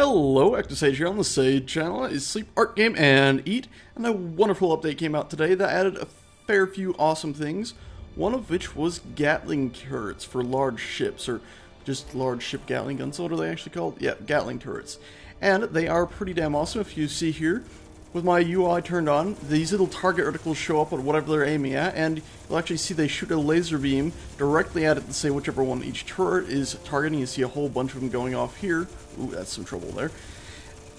Hello, ActiveSage here on the Sage channel. It's Sleep, Art, Game, and Eat, and a wonderful update came out today that added a fair few awesome things, one of which was Gatling turrets for large ships, or just large ship Gatling guns. What are they actually called? Yeah, Gatling turrets. And they are pretty damn awesome. If you see here, with my UI turned on, these little target reticles show up at whatever they're aiming at, and you'll actually see they shoot a laser beam directly at it to say whichever one each turret is targeting. You see a whole bunch of them going off here. Ooh, that's some trouble there.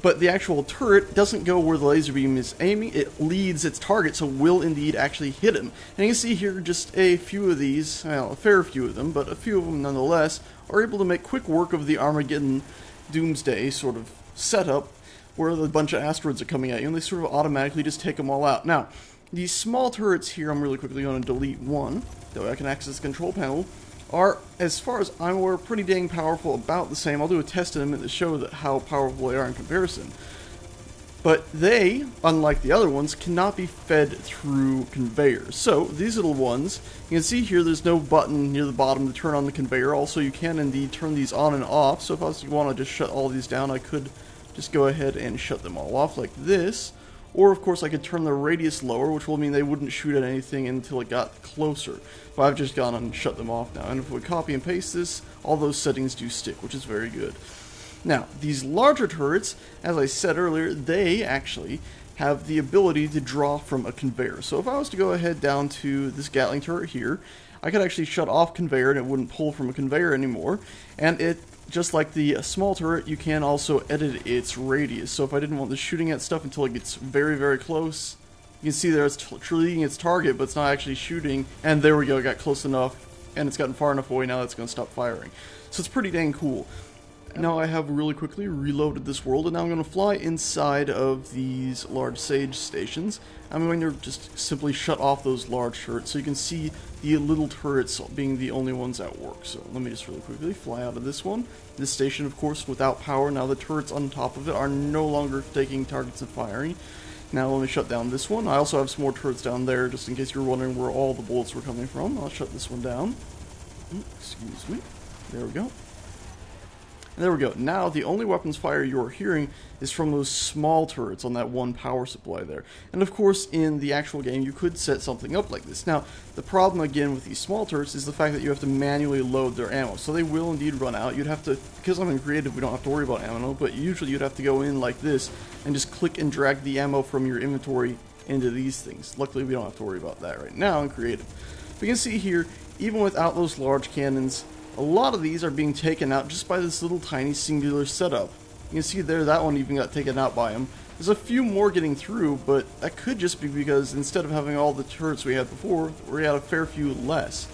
But the actual turret doesn't go where the laser beam is aiming, it leads its target, so will indeed actually hit him. And you can see here just a few of these, well, a fair few of them, but a few of them nonetheless, are able to make quick work of the Armageddon Doomsday sort of setup, where a bunch of asteroids are coming at you, and they sort of automatically just take them all out. Now, these small turrets here, I'm really quickly going to delete one, that way I can access the control panel, are, as far as I'm aware, pretty dang powerful, about the same. I'll do a test in a minute to show that how powerful they are in comparison. But they, unlike the other ones, cannot be fed through conveyors. So, these little ones, you can see here there's no button near the bottom to turn on the conveyor. Also, you can indeed turn these on and off, so if I was to want to just shut all these down, I could just go ahead and shut them all off like this. Or, of course, I could turn the radius lower, which will mean they wouldn't shoot at anything until it got closer. But I've just gone and shut them off now. And if we copy and paste this, all those settings do stick, which is very good. Now, these larger turrets, as I said earlier, they actually have the ability to draw from a conveyor. So if I was to go ahead down to this Gatling turret here, I could actually shut off conveyor and it wouldn't pull from a conveyor anymore. And it, just like the small turret, you can also edit its radius. So if I didn't want this shooting at stuff until it gets very, very close, you can see there it's leading its target, but it's not actually shooting. And there we go, it got close enough, and it's gotten far enough away now that it's going to stop firing. So it's pretty dang cool. Now I have really quickly reloaded this world, and now I'm going to fly inside of these large Sage stations. I'm going to just simply shut off those large turrets so you can see the little turrets being the only ones at work. So let me just really quickly fly out of this one. This station, of course, without power. Now the turrets on top of it are no longer taking targets and firing. Now let me shut down this one. I also have some more turrets down there, just in case you're wondering where all the bullets were coming from. I'll shut this one down. Excuse me. There we go. And there we go. Now, the only weapons fire you're hearing is from those small turrets on that one power supply there. And of course, in the actual game, you could set something up like this. Now, the problem again with these small turrets is the fact that you have to manually load their ammo. So they will indeed run out. You'd have to, because I'm in creative, we don't have to worry about ammo, but usually you'd have to go in like this and just click and drag the ammo from your inventory into these things. Luckily, we don't have to worry about that right now in creative. But you can see here, even without those large cannons, a lot of these are being taken out just by this little tiny singular setup. You can see there, that one even got taken out by him. There's a few more getting through, but that could just be because instead of having all the turrets we had before, we had a fair few less.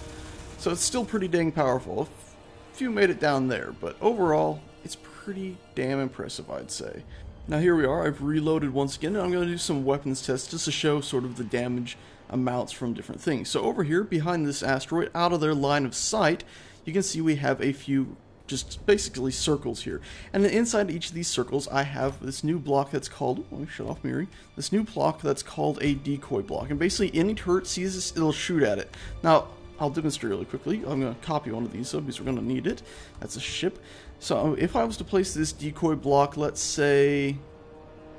So it's still pretty dang powerful. A few made it down there, but overall, it's pretty damn impressive, I'd say. Now here we are, I've reloaded once again, and I'm going to do some weapons tests just to show sort of the damage amounts from different things. So over here, behind this asteroid, out of their line of sight, you can see we have a few just basically circles here. And then inside each of these circles, I have this new block that's called, let me shut off mirroring, this new block that's called a decoy block. And basically any turret sees this, it'll shoot at it. Now, I'll demonstrate really quickly. I'm going to copy one of these because we're going to need it. That's a ship. So if I was to place this decoy block, let's say,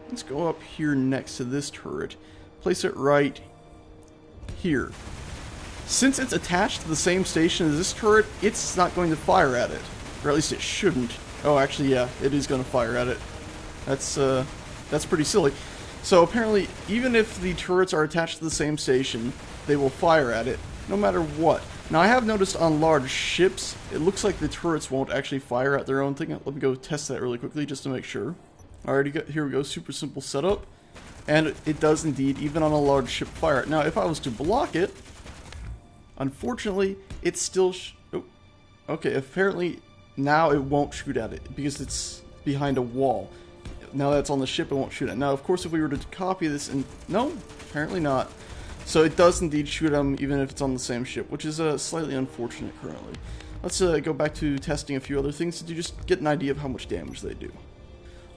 let's go up here next to this turret, place it right here. Since it's attached to the same station as this turret, it's not going to fire at it. Or at least it shouldn't. Oh, actually, yeah, it is going to fire at it. That's pretty silly. So apparently, even if the turrets are attached to the same station, they will fire at it, no matter what. Now, I have noticed on large ships, it looks like the turrets won't actually fire at their own thing. Let me go test that really quickly, just to make sure. Alrighty, here we go, super simple setup. And it does indeed, even on a large ship, fire it. Now, if I was to block it, unfortunately, it's still oh, okay, apparently now it won't shoot at it because it's behind a wall. Now that it's on the ship, it won't shoot at it. Now, of course, if we were to copy this and... no, apparently not. So it does indeed shoot them even if it's on the same ship, which is slightly unfortunate currently. Let's go back to testing a few other things to just get an idea of how much damage they do.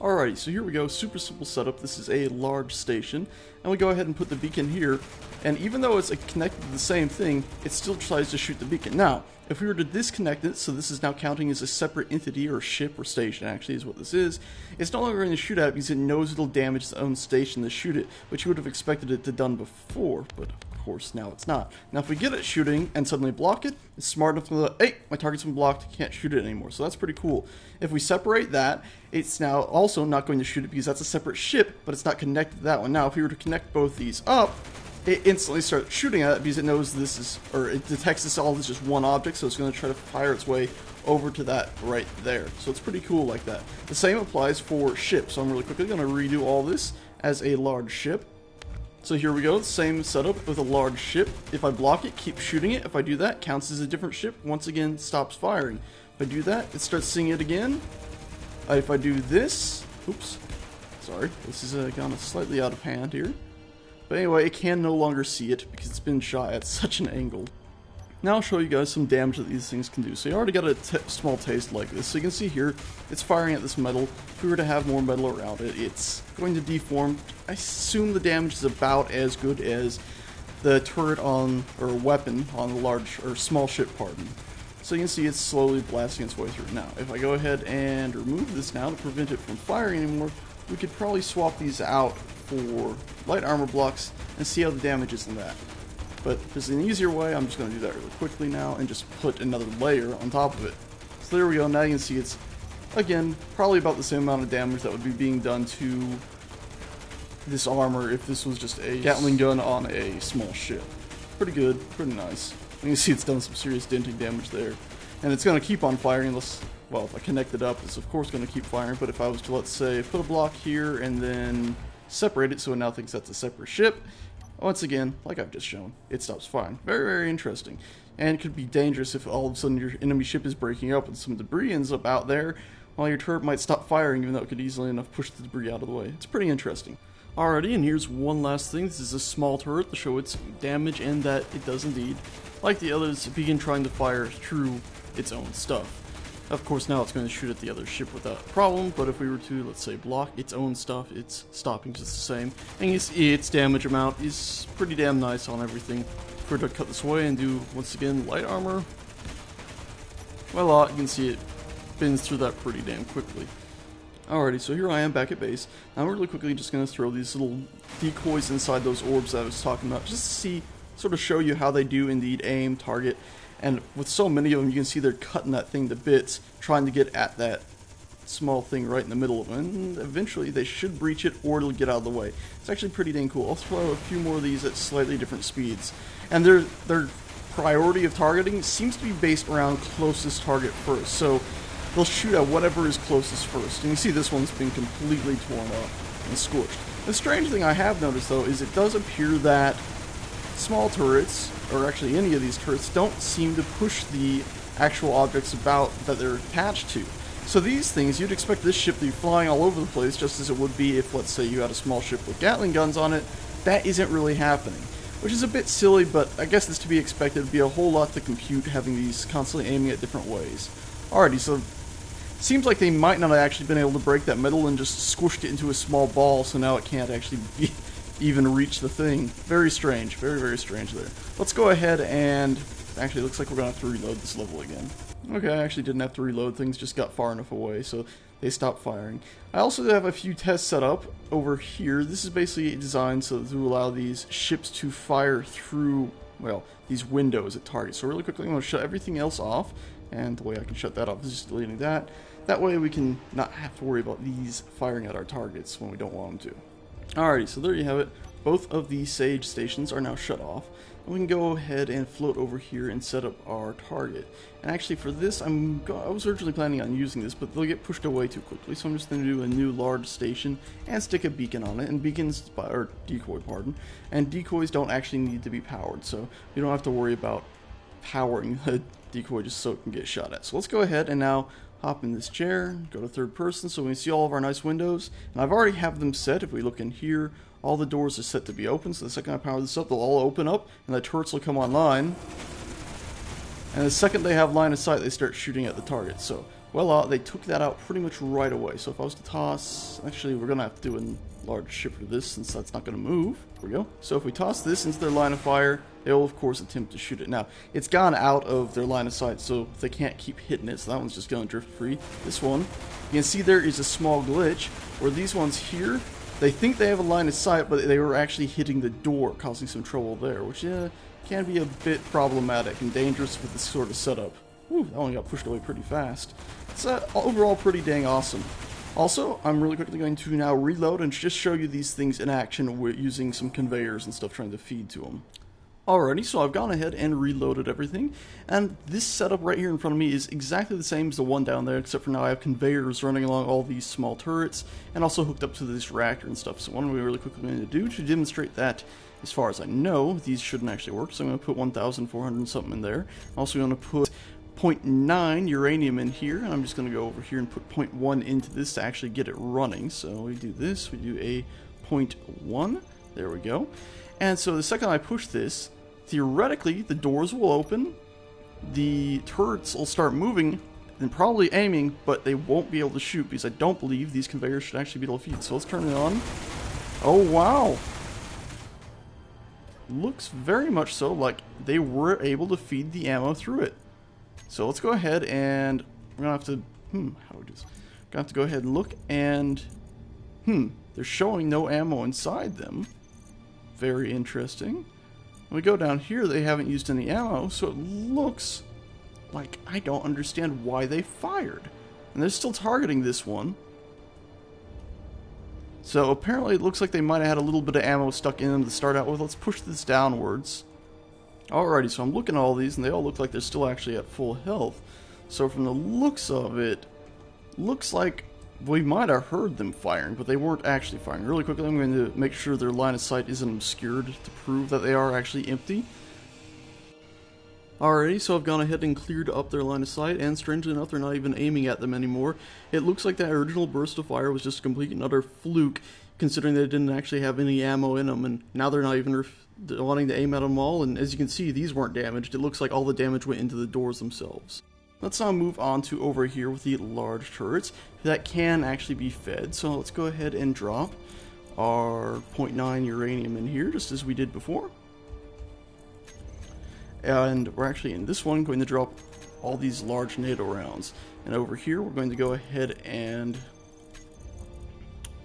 Alrighty, so here we go, super simple setup. This is a large station, and we go ahead and put the beacon here, and even though it's connected to the same thing, it still tries to shoot the beacon. Now, if we were to disconnect it, so this is now counting as a separate entity, or ship, or station actually is what this is, it's no longer going to shoot at it because it knows it'll damage its own station to shoot it, which you would have expected it to done before, but of course now it's not. Now if we get it shooting and suddenly block it, it's smart enough to go, hey, my target's been blocked, I can't shoot it anymore, so that's pretty cool. If we separate that, it's now also not going to shoot it because that's a separate ship, but it's not connected to that one. Now if we were to connect both these up, it instantly starts shooting at it because it knows this is, or it detects this all as just one object, so it's going to try to fire its way over to that right there. So it's pretty cool like that. The same applies for ships, so I'm really quickly going to redo all this as a large ship. So here we go, same setup with a large ship. If I block it, keep shooting it. If I do that, counts as a different ship. Once again, stops firing. If I do that, it starts seeing it again. If I do this, oops, sorry, this has gone slightly out of hand here. But anyway, it can no longer see it because it's been shot at such an angle. Now I'll show you guys some damage that these things can do. So you already got a small taste like this. So you can see here, it's firing at this metal. If we were to have more metal around it, it's going to deform. I assume the damage is about as good as the turret on, or weapon on the large, or small ship, pardon. So you can see it's slowly blasting its way through. Now, if I go ahead and remove this now to prevent it from firing anymore, we could probably swap these out for light armor blocks and see how the damage is in that. But if there's an easier way, I'm just going to do that really quickly now and just put another layer on top of it. So there we go, now you can see it's, again, probably about the same amount of damage that would be being done to this armor if this was just a Gatling gun on a small ship. Pretty good, pretty nice. You can see it's done some serious denting damage there. And it's going to keep on firing unless, well, if I connect it up, it's of course going to keep firing, but if I was to, let's say, put a block here and then separate it so it now thinks that's a separate ship, once again, like I've just shown, it stops firing. Very, very interesting. And it could be dangerous if all of a sudden your enemy ship is breaking up and some debris ends up out there, while your turret might stop firing even though it could easily enough push the debris out of the way. It's pretty interesting. Alrighty, and here's one last thing. This is a small turret to show its damage and that it does indeed, like the others, begin trying to fire through its own stuff. Of course, now it's going to shoot at the other ship without problem, but if we were to, let's say, block its own stuff, it's stopping just the same. And its damage amount is pretty damn nice on everything. If we were to cut this away and do, once again, light armor, voila, you can see it bends through that pretty damn quickly. Alrighty, so here I am back at base. Now I'm really quickly just going to throw these little decoys inside those orbs that I was talking about, just to see, sort of show you how they do indeed aim, target. And with so many of them, you can see they're cutting that thing to bits, trying to get at that small thing right in the middle of them. And eventually, they should breach it, or it'll get out of the way. It's actually pretty dang cool. I'll throw a few more of these at slightly different speeds. And their priority of targeting seems to be based around closest target first. So they'll shoot at whatever is closest first. And you see this one's been completely torn up and scorched. The strange thing I have noticed, though, is it does appear that small turrets, or actually any of these turrets, don't seem to push the actual objects about that they're attached to. So these things, you'd expect this ship to be flying all over the place, just as it would be if, let's say, you had a small ship with Gatling guns on it. That isn't really happening, which is a bit silly, but I guess it's to be expected. It'd be a whole lot to compute having these constantly aiming at different ways. Alrighty, so seems like they might not have actually been able to break that metal and just squished it into a small ball, so now it can't actually even reach the thing. Very strange. Very, very strange there. Let's go ahead and, actually, looks like we're going to have to reload this level again. Okay, I actually didn't have to reload. Things just got far enough away, so they stopped firing. I also have a few tests set up over here. This is basically designed so to allow these ships to fire through, well, these windows at targets. So really quickly, I'm going to shut everything else off, and the way I can shut that off is just deleting that. That way we can not have to worry about these firing at our targets when we don't want them to. Alrighty, so there you have it. Both of the Sage stations are now shut off. And we can go ahead and float over here and set up our target. And actually for this, I was originally planning on using this, but they'll get pushed away too quickly. So I'm just going to do a new large station and stick a beacon on it. And beacons, or decoy, pardon. And decoys don't actually need to be powered, so you don't have to worry about powering the decoy just so it can get shot at. So let's go ahead and now hop in this chair, go to third person so we can see all of our nice windows. And I've already have them set. If we look in here, all the doors are set to be open, so the second I power this up, they'll all open up, and the turrets will come online. And the second they have line of sight, they start shooting at the target. So Well, they took that out pretty much right away. So if I was to toss... Actually, we're going to have to do a large ship for this since that's not going to move. There we go. So if we toss this into their line of fire, they'll, of course, attempt to shoot it. Now, it's gone out of their line of sight, so they can't keep hitting it. So that one's just going to drift free. This one, you can see there is a small glitch where these ones here, they think they have a line of sight, but they were actually hitting the door, causing some trouble there, which can be a bit problematic and dangerous with this sort of setup. Whew, that one got pushed away pretty fast. It's overall pretty dang awesome. Also, I'm really quickly going to now reload and just show you these things in action using some conveyors and stuff trying to feed to them. Alrighty, so I've gone ahead and reloaded everything, and this setup right here in front of me is exactly the same as the one down there, except for now I have conveyors running along all these small turrets, and also hooked up to this reactor and stuff. So what I'm really quickly going to do to demonstrate that, as far as I know, these shouldn't actually work, so I'm going to put 1,400 and something in there. I'm also going to put 0.9 uranium in here, and I'm just going to go over here and put 0.1 into this to actually get it running. So we do this, we do a 0.1, there we go. And so the second I push this, theoretically the doors will open, the turrets will start moving and probably aiming, but they won't be able to shoot because I don't believe these conveyors should actually be able to feed. So let's turn it on. Oh wow! Looks very much so like they were able to feed the ammo through it. So let's go ahead and we're gonna have to how do we do this? Gonna have to go ahead and look, and they're showing no ammo inside them. Very interesting. When we go down here, they haven't used any ammo, so it looks like I don't understand why they fired. And they're still targeting this one. So apparently it looks like they might have had a little bit of ammo stuck in them to start out with. Let's push this downwards. Alrighty, so I'm looking at all these, and they all look like they're still actually at full health. So from the looks of it, looks like we might have heard them firing, but they weren't actually firing. Really quickly, I'm going to make sure their line of sight isn't obscured to prove that they are actually empty. Alrighty, so I've gone ahead and cleared up their line of sight, and strangely enough, they're not even aiming at them anymore. It looks like that original burst of fire was just a complete and utter fluke, considering they didn't actually have any ammo in them, and now they're not even wanting to aim at them all, and as you can see, these weren't damaged. It looks like all the damage went into the doors themselves. Let's now move on to over here with the large turrets that can actually be fed. So let's go ahead and drop our 0.9 uranium in here, just as we did before. And we're actually in this one going to drop all these large NATO rounds. And over here we're going to go ahead and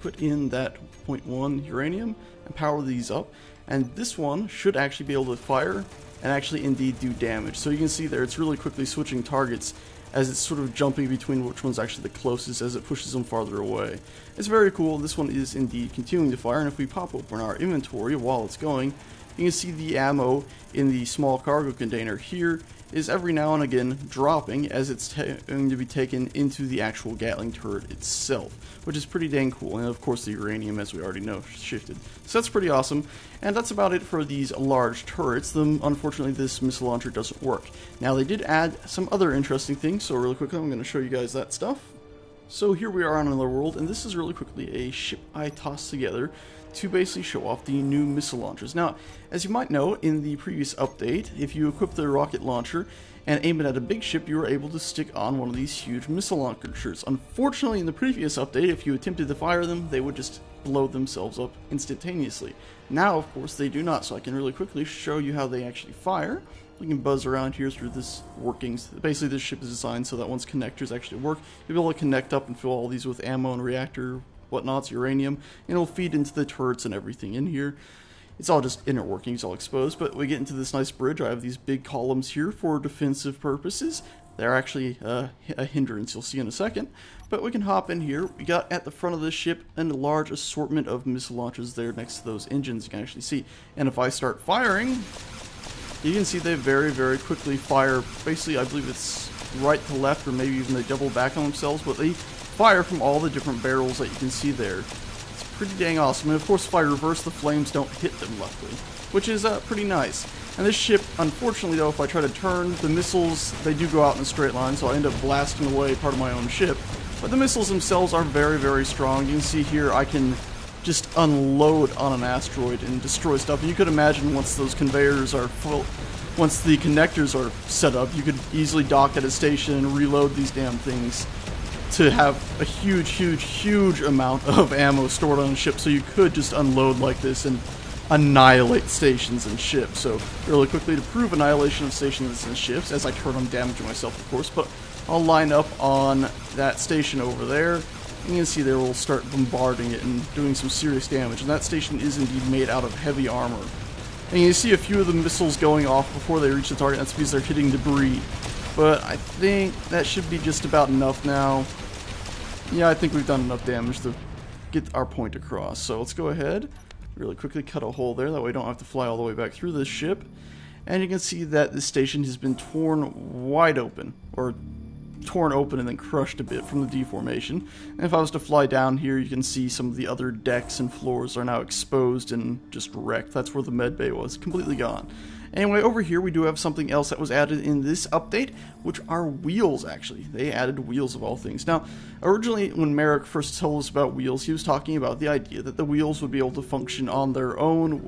put in that 0.1 uranium and power these up. And this one should actually be able to fire and actually indeed do damage. So you can see there it's really quickly switching targets as it's sort of jumping between which one's actually the closest as it pushes them farther away. It's very cool. This one is indeed continuing to fire, and if we pop open our inventory while it's going, you can see the ammo in the small cargo container here is every now and again dropping as it's going to be taken into the actual Gatling turret itself, which is pretty dang cool. And of course the uranium, as we already know, shifted. So that's pretty awesome. And that's about it for these large turrets. Unfortunately, this missile launcher doesn't work. Now they did add some other interesting things, so really quickly I'm going to show you guys that stuff. So here we are on another world, and this is really quickly a ship I tossed together to basically show off the new missile launchers. Now, as you might know, in the previous update, if you equip the rocket launcher and aim it at a big ship, you were able to stick on one of these huge missile launchers. Unfortunately, in the previous update, if you attempted to fire them, they would just blow themselves up instantaneously. Now, of course, they do not, so I can really quickly show you how they actually fire. We can buzz around here through this workings. Basically, this ship is designed so that once connectors actually work, you'll be able to connect up and fill all these with ammo and reactor whatnots, uranium, and it'll feed into the turrets and everything in here. It's all just inner workings, all exposed, but we get into this nice bridge. I have these big columns here for defensive purposes. They're actually a hindrance, you'll see in a second. But we can hop in here. We got at the front of this ship a large assortment of missile launchers there next to those engines you can actually see. And if I start firing, you can see they very, very quickly fire. Basically, I believe it's right to left, or maybe even they double back on themselves, but they fire from all the different barrels that you can see there. It's pretty dang awesome. And of course, if I reverse, the flames don't hit them, luckily, which is pretty nice. And this ship, unfortunately though, if I try to turn, the missiles, they do go out in a straight line, so I end up blasting away part of my own ship. But the missiles themselves are very, very strong. You can see here I can just unload on an asteroid and destroy stuff. And you could imagine once those conveyors are once the connectors are set up, you could easily dock at a station and reload these damn things to have a huge amount of ammo stored on a ship, so you could just unload like this and annihilate stations and ships. So really quickly, to prove annihilation of stations and ships, as I turn on damaging myself of course, but I'll line up on that station over there, and you can see there we'll start bombarding it and doing some serious damage. And that station is indeed made out of heavy armor. And you see a few of the missiles going off before they reach the target. That's because they're hitting debris. But I think that should be just about enough now. Yeah, I think we've done enough damage to get our point across. So let's go ahead, really quickly cut a hole there. That way we don't have to fly all the way back through this ship. And you can see that this station has been torn wide open, or torn open and then crushed a bit from the deformation. And if I was to fly down here, you can see some of the other decks and floors are now exposed and just wrecked. That's where the med bay was, completely gone. Anyway, over here we do have something else that was added in this update, which are wheels, actually. They added wheels of all things. Now, originally when Merrick first told us about wheels, he was talking about the idea that the wheels would be able to function on their own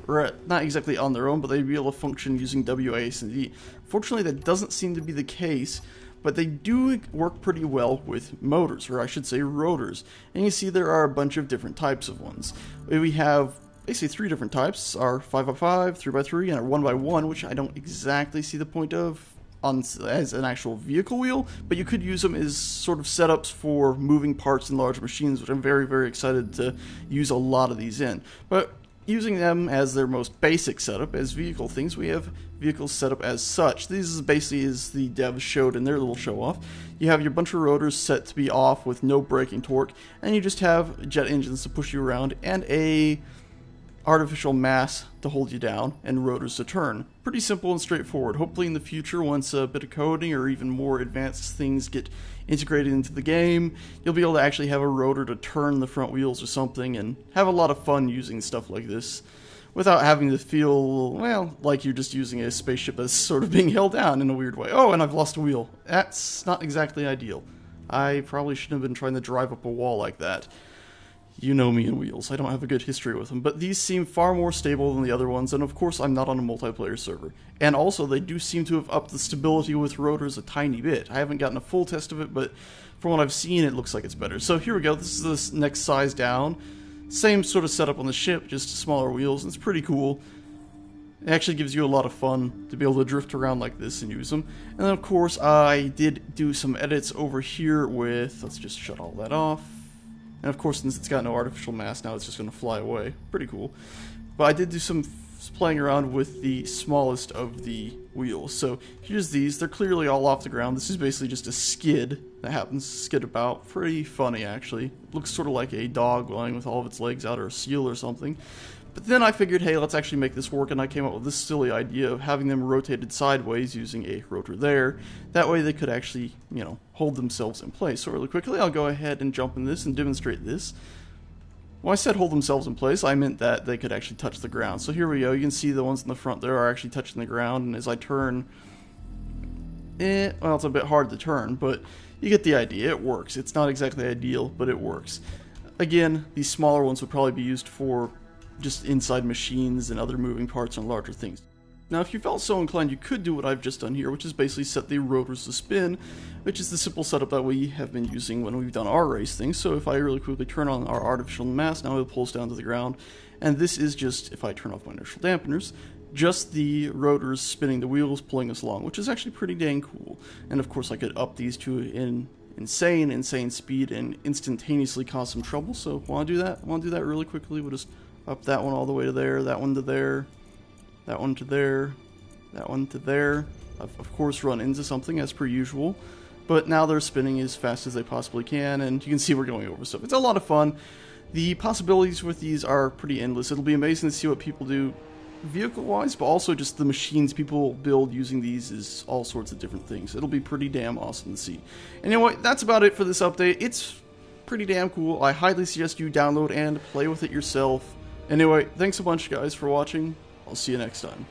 or not exactly on their own, but they'd be able to function using WASD. Fortunately, that doesn't seem to be the case, but they do work pretty well with motors, or I should say rotors. And you see there are a bunch of different types of ones. We have basically 3 different types: our 5x5, 3x3, and our 1x1, which I don't exactly see the point of as an actual vehicle wheel, but you could use them as sort of setups for moving parts in large machines, which I'm very excited to use a lot of these in. But using them as their most basic setup as vehicle things, we have vehicles set up as such. These is basically as the devs showed in their little show off. You have your bunch of rotors set to be off with no braking torque, and you just have jet engines to push you around and a artificial mass to hold you down and rotors to turn. Pretty simple and straightforward. Hopefully in the future, once a bit of coding or even more advanced things get integrated into the game, you'll be able to actually have a rotor to turn the front wheels or something and have a lot of fun using stuff like this without having to feel, well, like you're just using a spaceship that's sort of being held down in a weird way. Oh, and I've lost a wheel. That's not exactly ideal. I probably shouldn't have been trying to drive up a wall like that. You know me and wheels. I don't have a good history with them, but these seem far more stable than the other ones, and of course I'm not on a multiplayer server. And also, they do seem to have upped the stability with rotors a tiny bit. I haven't gotten a full test of it, but from what I've seen, it looks like it's better. So here we go. This is the next size down. Same sort of setup on the ship, just smaller wheels, and it's pretty cool. It actually gives you a lot of fun to be able to drift around like this and use them. And then of course, I did do some edits over here with, let's just shut all that off. And of course, since it's got no artificial mass, now it's just going to fly away. Pretty cool. But I did do some playing around with the smallest of the wheels. So here's these. They're clearly all off the ground. This is basically just a skid that happens to skid about. Pretty funny, actually. It looks sort of like a dog lying with all of its legs out, or a seal or something. But then I figured, hey, let's actually make this work, and I came up with this silly idea of having them rotated sideways using a rotor there. That way they could actually, you know, hold themselves in place. So really quickly, I'll go ahead and jump in this and demonstrate this. When I said hold themselves in place, I meant that they could actually touch the ground. So here we go. You can see the ones in the front there are actually touching the ground, and as I turn, well, it's a bit hard to turn, but you get the idea. It works. It's not exactly ideal, but it works. Again, these smaller ones would probably be used for just inside machines and other moving parts on larger things. Now, if you felt so inclined, you could do what I've just done here, which is basically set the rotors to spin, which is the simple setup that we have been using when we've done our race things. So if I really quickly turn on our artificial mass, now it pulls down to the ground. And this is just, if I turn off my inertial dampeners, just the rotors spinning the wheels, pulling us along, which is actually pretty dang cool. And of course, I could up these to an insane speed and instantaneously cause some trouble. So want to do that? Want to do that really quickly? We'll just up that one all the way to there, that one to there, that one to there, that one to there. Of course, run into something as per usual, but now they're spinning as fast as they possibly can, and you can see we're going over stuff. It's a lot of fun. The possibilities with these are pretty endless. It'll be amazing to see what people do vehicle-wise, but also just the machines people build using these is all sorts of different things. It'll be pretty damn awesome to see. Anyway, that's about it for this update. It's pretty damn cool. I highly suggest you download and play with it yourself. Anyway, thanks a bunch, guys, for watching. I'll see you next time.